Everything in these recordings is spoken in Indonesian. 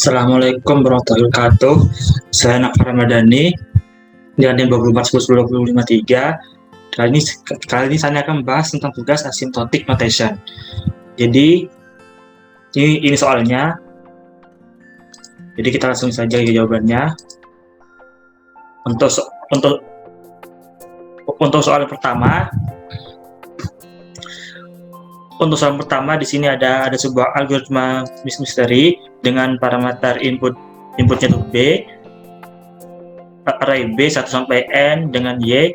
Assalamualaikum warahmatullahi wabarakatuh. Saya Nafar Ramadhani dengan NIM 24102053. Kali ini saya akan membahas tentang tugas asymptotic notation. Jadi ini soalnya. Jadi kita langsung saja ke jawabannya. Untuk soal pertama. Untuk soal pertama di sini ada sebuah algoritma misteri dengan parameter inputnya itu B, array B 1 sampai N dengan Y.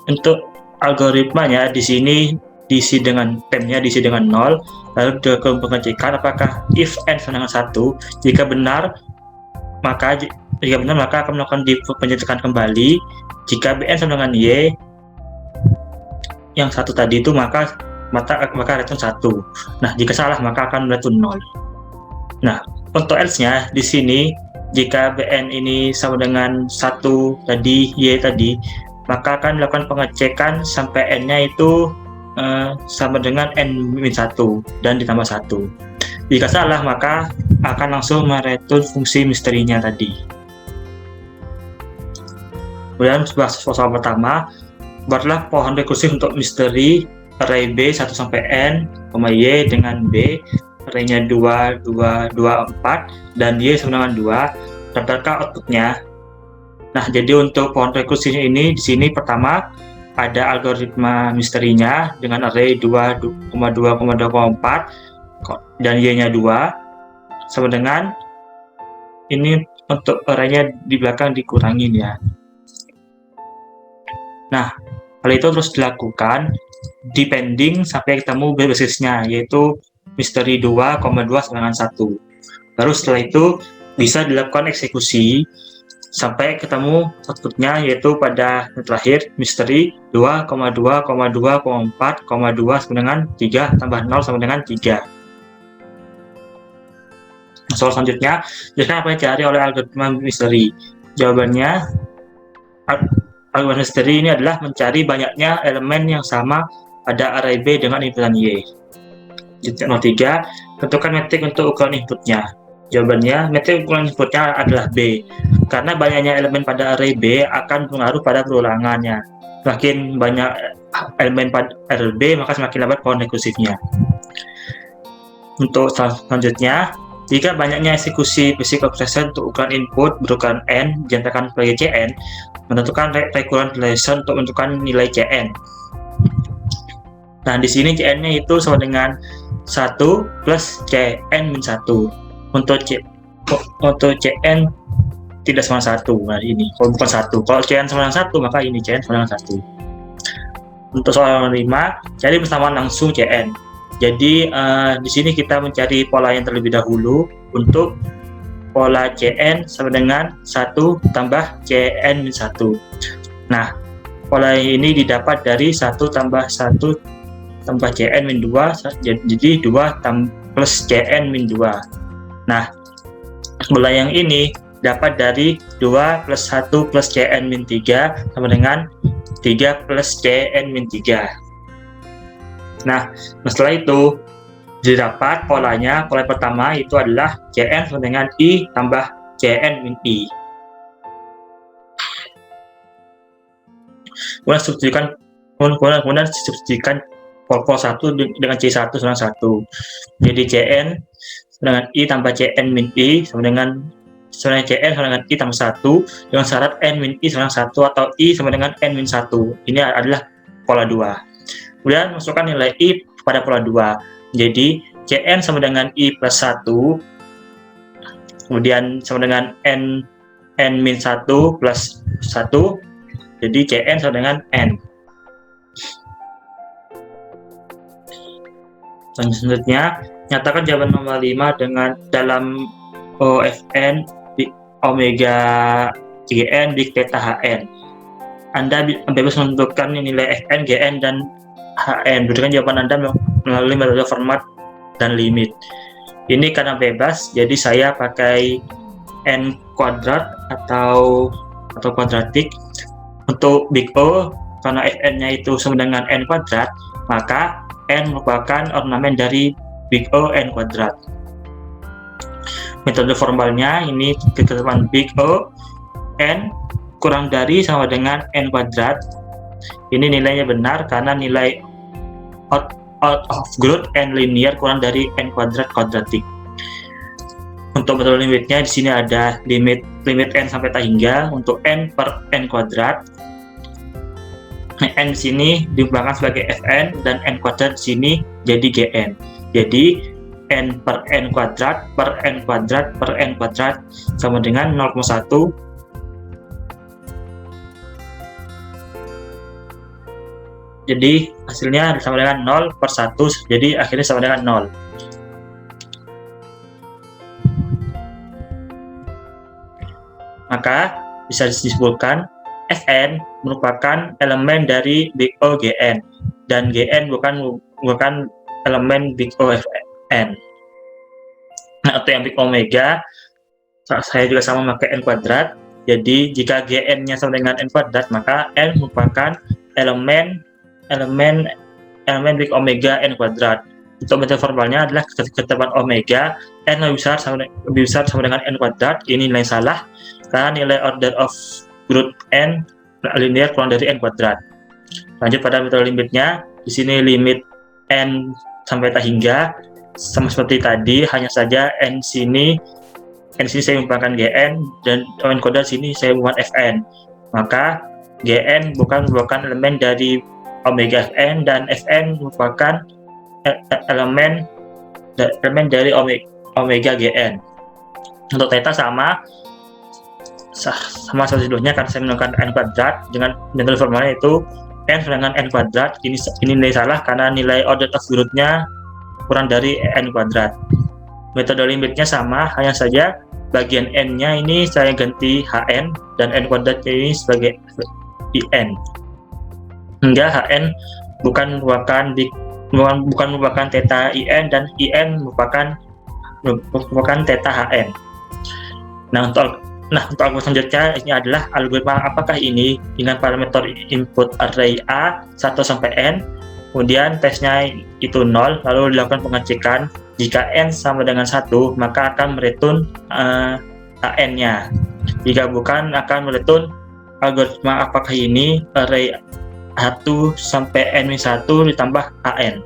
Untuk algoritmanya di sini diisi dengan temnya diisi dengan 0, lalu dilakukan pengecekan apakah if N sama dengan 1. Jika benar maka akan melakukan pengecekan kembali. Jika Bn sama dengan Y yang satu tadi itu maka return 1. Nah, jika salah maka akan return 0. Nah, untuk else-nya di sini jika Bn ini sama dengan 1 tadi, Y tadi, maka akan dilakukan pengecekan sampai N-nya itu sama dengan N-1 dan ditambah 1. Jika salah maka akan langsung mereturn fungsi misterinya tadi. Kemudian soal pertama, buatlah pohon rekursif untuk misteri array B 1 sampai N, Y dengan B, array-nya 2, 2, 2, 4, dan Y sama dengan 2, daftarkan outputnya. Nah, jadi untuk pohon rekursifnya ini, di sini pertama ada algoritma misterinya dengan array 2, 2, 4, dan Y-nya 2, sama dengan, ini untuk array-nya di belakang dikurangin ya. Nah, hal itu terus dilakukan depending sampai ketemu basisnya, yaitu misteri 2, 2 sama dengan 1. Baru setelah itu bisa dilakukan eksekusi sampai ketemu outputnya, yaitu pada terakhir misteri 2, 2, 2, 4, 2 sama dengan 3 tambah 0 sama dengan 3. Soal selanjutnya, jelaskan apa yang dicari oleh algoritma misteri. Jawabannya, algoritma misteri ini adalah mencari banyaknya elemen yang sama pada array B dengan inputan Y. Nomor 3, tentukan metrik untuk ukuran inputnya. Jawabannya, metrik ukuran inputnya adalah B, karena banyaknya elemen pada array B akan berpengaruh pada perulangannya. Semakin banyak elemen pada array B, maka semakin lambat pohon rekursifnya. Untuk selanjutnya, jika banyaknya eksekusi basic operation untuk ukuran input berukuran N dinyatakan sebagai Cn, menentukan recurrent relation untuk menentukan nilai Cn. Nah, di sini Cn-nya itu sama dengan 1 plus Cn min 1. Untuk Cn tidak sama 1. Nah, ini kalau bukan 1. Kalau Cn sama dengan 1, maka ini Cn sama dengan 1. Untuk soal 5, cari persamaan langsung Cn. Jadi di sini kita mencari pola yang terlebih dahulu. Untuk pola Cn sama dengan 1 tambah Cn min 1. Nah, pola ini didapat dari 1 tambah 1 tambah Cn min 2, jadi 2 plus Cn min 2. Nah, pola yang ini dapat dari 2 plus 1 plus Cn min 3 sama dengan 3 plus Cn min 3. Nah, setelah itu didapat pola pertama itu adalah Cn sama dengan I tambah Cn min I. Kemudian substitusikan pola 1 dengan C1 sama 1. Jadi Cn dengan I tambah Cn min I sama dengan Cn sama dengan I tambah 1 dengan syarat N min I sama dengan 1 atau I sama dengan N min 1. Ini adalah pola 2. Kemudian masukkan nilai I pada pola 2. Jadi Cn sama dengan I plus 1, kemudian sama dengan N min 1 plus 1, jadi Cn sama dengan N. Selanjutnya, nyatakan jawaban nomor 5 dengan dalam OFN di omega Gn di theta Hn. Anda bebas menentukan nilai Fn, Gn, dan Hn. Berikan jawaban Anda melalui metode format dan limit. Ini karena bebas, jadi saya pakai N kuadrat atau kuadratik. Untuk big O, karena Fn-nya itu sama dengan N kuadrat, maka N merupakan ornamen dari big O N kuadrat. Metode formalnya ini ketetapan big O, n kurang dari sama dengan n kuadrat. Ini nilainya benar karena nilai out of group n linear kurang dari n kuadrat kuadratik. Untuk metode limitnya di sini ada limit n sampai tak hingga untuk n per n kuadrat. N di sini diubahkan sebagai fn dan n kuadrat di sini jadi gn. Jadi n per n kuadrat per n kuadrat per n kuadrat sama dengan 0,1. Jadi hasilnya sama dengan 0 per 1, jadi akhirnya sama dengan 0. Maka bisa disimpulkan Fn merupakan elemen dari big O Gn dan Gn bukan elemen big O Fn. Nah, untuk yang big omega saya juga sama memakai n kuadrat. Jadi jika Gn-nya sama dengan n kuadrat, maka n merupakan elemen big omega n kuadrat. Untuk metode formalnya adalah ketetapan omega n lebih besar sama dengan n kuadrat. Ini nilai salah karena nilai order of group n linear kurang dari n kuadrat. Lanjut pada metode limitnya, di sini limit n sampai tak hingga sama seperti tadi, hanya saja n sini saya merupakan gn dan n kuadrat sini saya merupakan fn. Maka gn bukan merupakan elemen dari omega fn dan fn merupakan elemen dari omega gn. Untuk theta sama seperti sebelumnya karena saya menggunakan n kuadrat dengan metode formalnya itu n sama dengan n kuadrat. Ini nilai salah karena nilai order of group-nya kurang dari n kuadrat. Metode limitnya sama, hanya saja bagian n-nya ini saya ganti hn dan n kuadrat ini sebagai in. Hingga hn bukan merupakan theta in dan in merupakan theta hn. Nah, untuk algoritma selanjutnya ini adalah algoritma apakah ini dengan parameter input array A 1 sampai N, kemudian tesnya itu 0, lalu dilakukan pengecekan. Jika N sama dengan 1, maka akan mereturn AN-nya. Jika bukan, akan mereturn algoritma apakah ini array 1 sampai N-1 ditambah AN.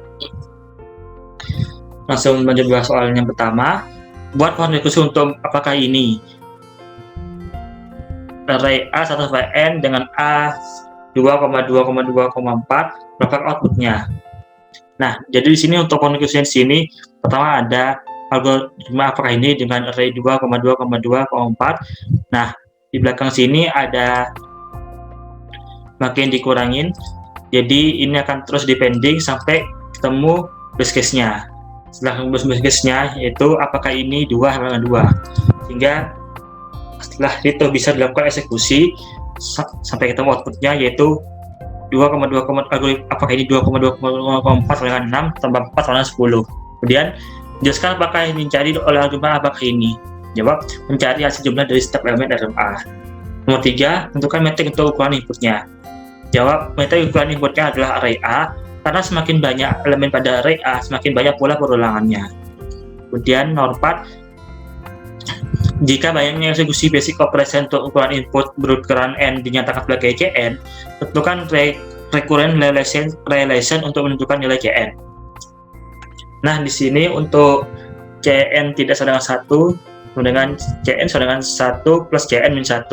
Langsung lanjut bahas soal yang pertama. Buat konstruksi untuk apakah ini array A 1 sampai N dengan A 2,2,2,4 berapa outputnya. Nah, jadi di sini untuk konstruksi di sini pertama ada algoritma apakah ini dengan array 2,2,2,4. Nah, di belakang sini ada makin dikurangin. Jadi ini akan terus depending sampai ketemu base case-nya. Setelah base case-nya yaitu apakah ini 2 sama dengan 2. Sehingga setelah itu bisa dilakukan eksekusi sampai ketemu outputnya yaitu 2,2, apakah ini 2,2,4 dengan 6 tambah 4 sama 10. Kemudian jelaskan apakah yang dicari oleh algoritma apakah ini. Jawab, mencari hasil jumlah dari setiap elemen dalam A. Nomor 3, tentukan metrik untuk ukuran inputnya. Jawab, metrik ukuran inputnya adalah array A karena semakin banyak elemen pada array A semakin banyak pula perulangannya. Kemudian nomor 4, jika banyaknya eksekusi basic operation untuk ukuran input berukuran n dinyatakan sebagai Cn, tentukan recurrent relation untuk menentukan nilai Cn. Nah, di sini untuk Cn tidak sama dengan 1, dengan Cn sama dengan 1 plus Cn min 1.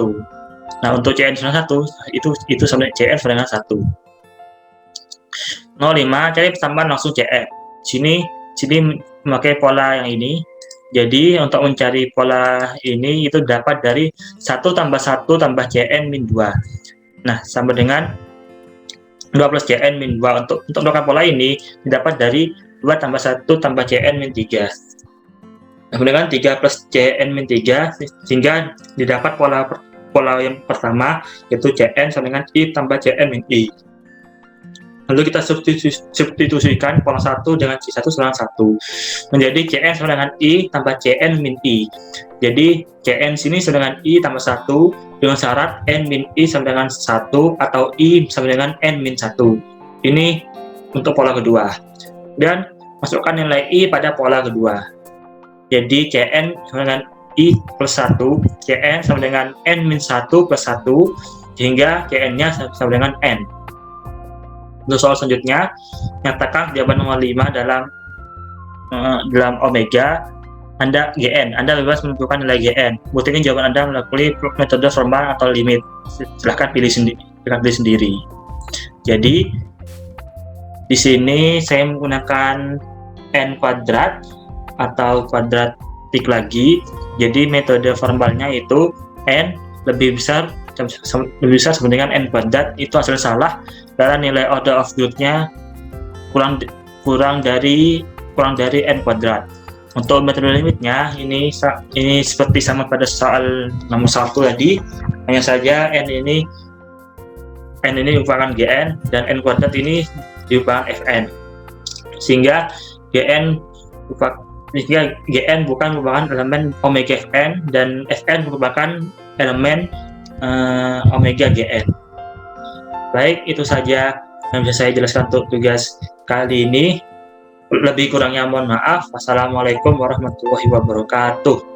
Nah, untuk Cn sama 1, itu sama dengan Cn sama dengan 1. 05, cari pertambahan langsung Cn. Sini memakai pola yang ini. Jadi untuk mencari pola ini itu dapat dari 1 tambah 1 tambah Cn min 2. Nah, sama dengan 2 plus Cn min 2. Untuk melakukan pola ini didapat dari 2 tambah 1 tambah Cn min 3. Nah, kemudian 3 plus Cn min 3 sehingga didapat pola yang pertama yaitu Cn sama dengan I tambah Cn min I. Lalu kita substitusikan pola 1 dengan C1 sama 1 menjadi Cn sama dengan I tambah Cn min I. Jadi Cn sini sama dengan I tambah 1 dengan syarat N min I sama dengan 1 atau I sama dengan N min 1. Ini untuk pola kedua. Dan masukkan nilai I pada pola kedua. Jadi Cn sama dengan I plus 1, Cn sama dengan N min 1 plus 1, sehingga Cn-nya sama dengan N. Untuk soal selanjutnya, nyatakan jawaban nomor 5 dalam omega, Anda Gn. Anda bebas menentukan nilai Gn. Buktikan jawaban Anda melalui metode formal atau limit. Silahkan pilih sendiri. Jadi, di sini saya menggunakan N kuadrat atau kuadratik lagi. Jadi, metode formalnya itu N lebih besar sama dengan N kuadrat. Itu hasil salah karena nilai order of good-nya kurang dari N kuadrat. Untuk metode limitnya ini seperti sama pada soal nomor 1 tadi, hanya saja N ini merupakan Gn dan N kuadrat ini merupakan Fn, sehingga Gn bukan merupakan elemen omega Fn dan Fn merupakan elemen omega Gn. Baik, itu saja yang bisa saya jelaskan untuk tugas kali ini. Lebih kurangnya mohon maaf. Wassalamualaikum warahmatullahi wabarakatuh.